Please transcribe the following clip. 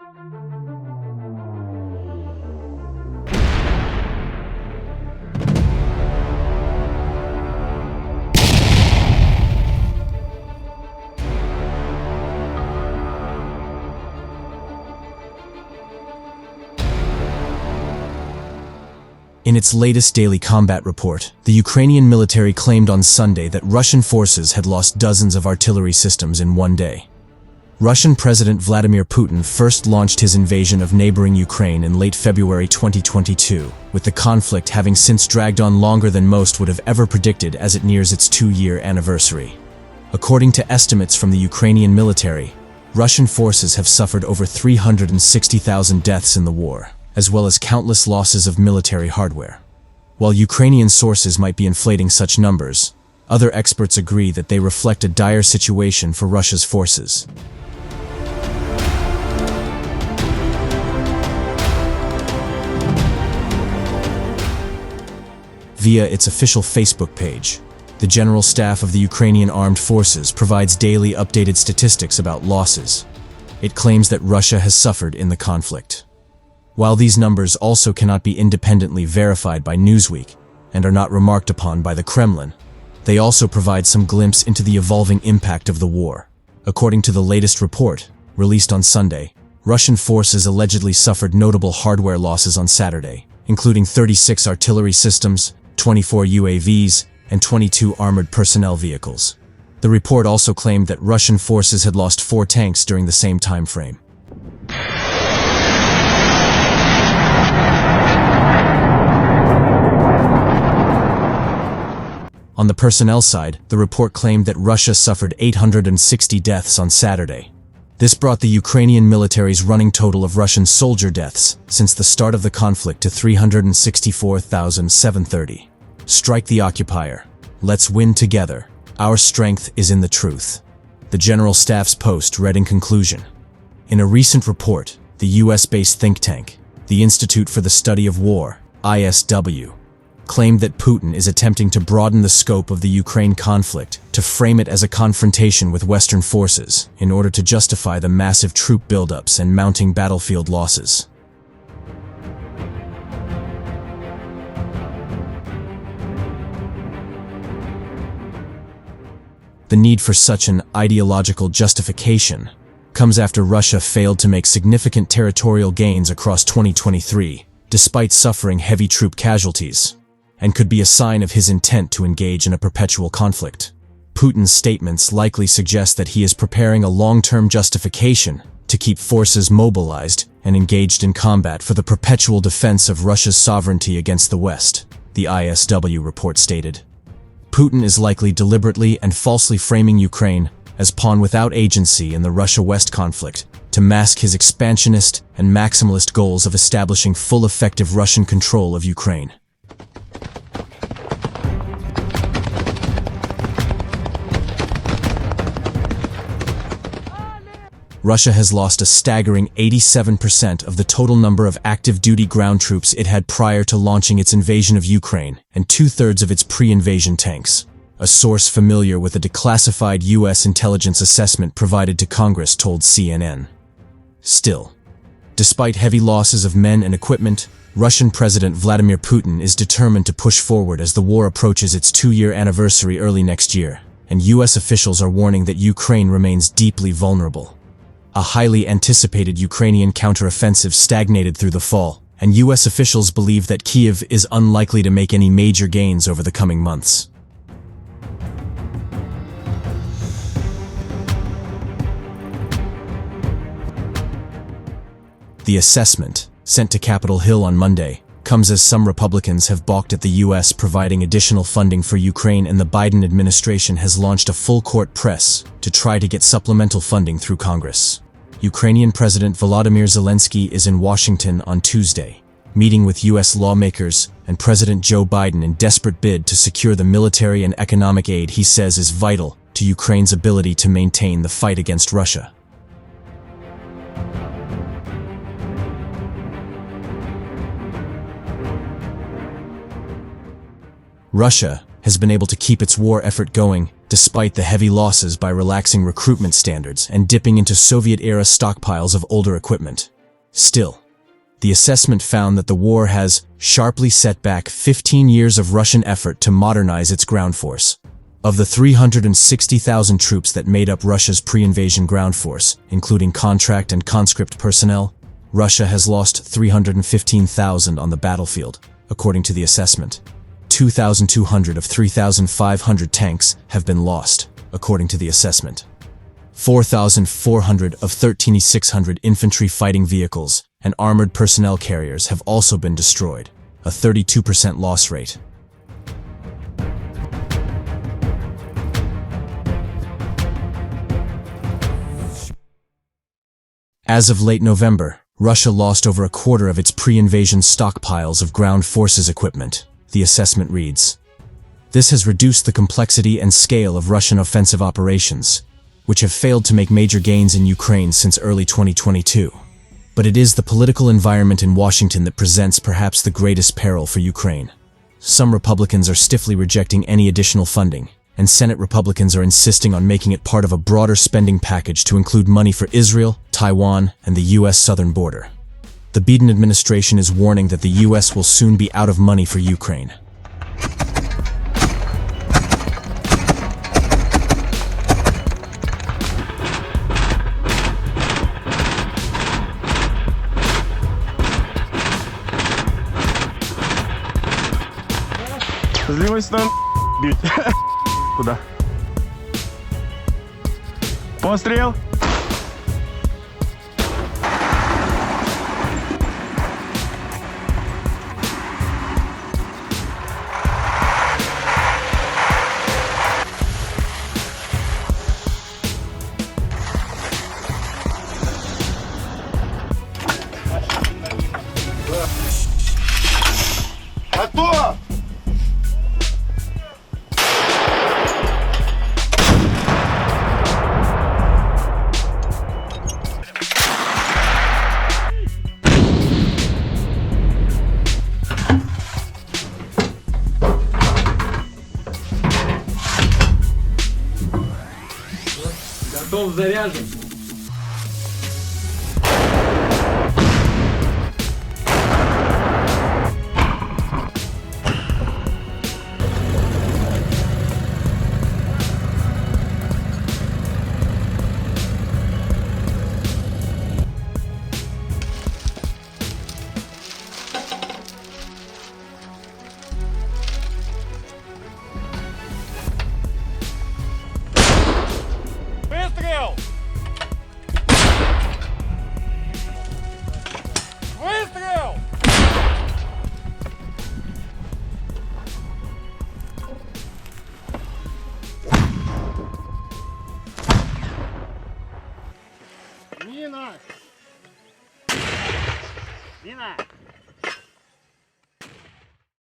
In its latest daily combat report, the Ukrainian military claimed on Sunday that Russian forces had lost dozens of artillery systems in one day. Russian President Vladimir Putin first launched his invasion of neighboring Ukraine in late February 2022, with the conflict having since dragged on longer than most would have ever predicted as it nears its 2-year anniversary. According to estimates from the Ukrainian military, Russian forces have suffered over 360,000 deaths in the war, as well as countless losses of military hardware. While Ukrainian sources might be inflating such numbers, other experts agree that they reflect a dire situation for Russia's forces. Via its official Facebook page, the General Staff of the Ukrainian Armed Forces provides daily updated statistics about losses. It claims that Russia has suffered in the conflict. While these numbers also cannot be independently verified by Newsweek and are not remarked upon by the Kremlin, they also provide some glimpse into the evolving impact of the war. According to the latest report, released on Sunday, Russian forces allegedly suffered notable hardware losses on Saturday, including 36 artillery systems, 24 UAVs, and 22 armored personnel vehicles. The report also claimed that Russian forces had lost 4 tanks during the same time frame. On the personnel side, the report claimed that Russia suffered 860 deaths on Saturday. This brought the Ukrainian military's running total of Russian soldier deaths since the start of the conflict to 364,730. Strike the occupier. Let's win together. Our strength is in the truth. The General Staff's post read in conclusion. In a recent report, the US-based think tank, the Institute for the Study of War, ISW, claimed that Putin is attempting to broaden the scope of the Ukraine conflict to frame it as a confrontation with Western forces in order to justify the massive troop buildups and mounting battlefield losses. The need for such an ideological justification comes after Russia failed to make significant territorial gains across 2023, despite suffering heavy troop casualties, and could be a sign of his intent to engage in a perpetual conflict. Putin's statements likely suggest that he is preparing a long-term justification to keep forces mobilized and engaged in combat for the perpetual defense of Russia's sovereignty against the West, the ISW report stated. Putin is likely deliberately and falsely framing Ukraine as pawn without agency in the Russia-West conflict to mask his expansionist and maximalist goals of establishing full effective Russian control of Ukraine. Russia has lost a staggering 87% of the total number of active-duty ground troops it had prior to launching its invasion of Ukraine, and 2/3 of its pre-invasion tanks. A source familiar with a declassified U.S. intelligence assessment provided to Congress told CNN. Still, despite heavy losses of men and equipment, Russian President Vladimir Putin is determined to push forward as the war approaches its 2-year anniversary early next year, and U.S. officials are warning that Ukraine remains deeply vulnerable. A highly anticipated Ukrainian counteroffensive stagnated through the fall, and U.S. officials believe that Kyiv is unlikely to make any major gains over the coming months. The assessment, sent to Capitol Hill on Monday, comes as some Republicans have balked at the U.S. providing additional funding for Ukraine, and the Biden administration has launched a full-court press to try to get supplemental funding through Congress. Ukrainian President Volodymyr Zelensky is in Washington on Tuesday, meeting with U.S. lawmakers and President Joe Biden in desperate bid to secure the military and economic aid he says is vital to Ukraine's ability to maintain the fight against Russia. Russia has been able to keep its war effort going despite the heavy losses by relaxing recruitment standards and dipping into Soviet-era stockpiles of older equipment. Still, the assessment found that the war has sharply set back 15 years of Russian effort to modernize its ground force. Of the 360,000 troops that made up Russia's pre-invasion ground force, including contract and conscript personnel, Russia has lost 315,000 on the battlefield, according to the assessment. 2,200 of 3,500 tanks have been lost, according to the assessment. 4,400 of 13,600 infantry fighting vehicles and armored personnel carriers have also been destroyed, a 32% loss rate. As of late November, Russia lost over a quarter of its pre-invasion stockpiles of ground forces equipment, the assessment reads. This has reduced the complexity and scale of Russian offensive operations, which have failed to make major gains in Ukraine since early 2022. But it is the political environment in Washington that presents perhaps the greatest peril for Ukraine. Some Republicans are stiffly rejecting any additional funding, and Senate Republicans are insisting on making it part of a broader spending package to include money for Israel, Taiwan, and the U.S. southern border. The Biden administration is warning that the U.S. will soon be out of money for Ukraine. С левой стороны бить. Куда? Пострел. Готов! Готов, заряжен. Выстрел! Выстрел! Мина! Мина!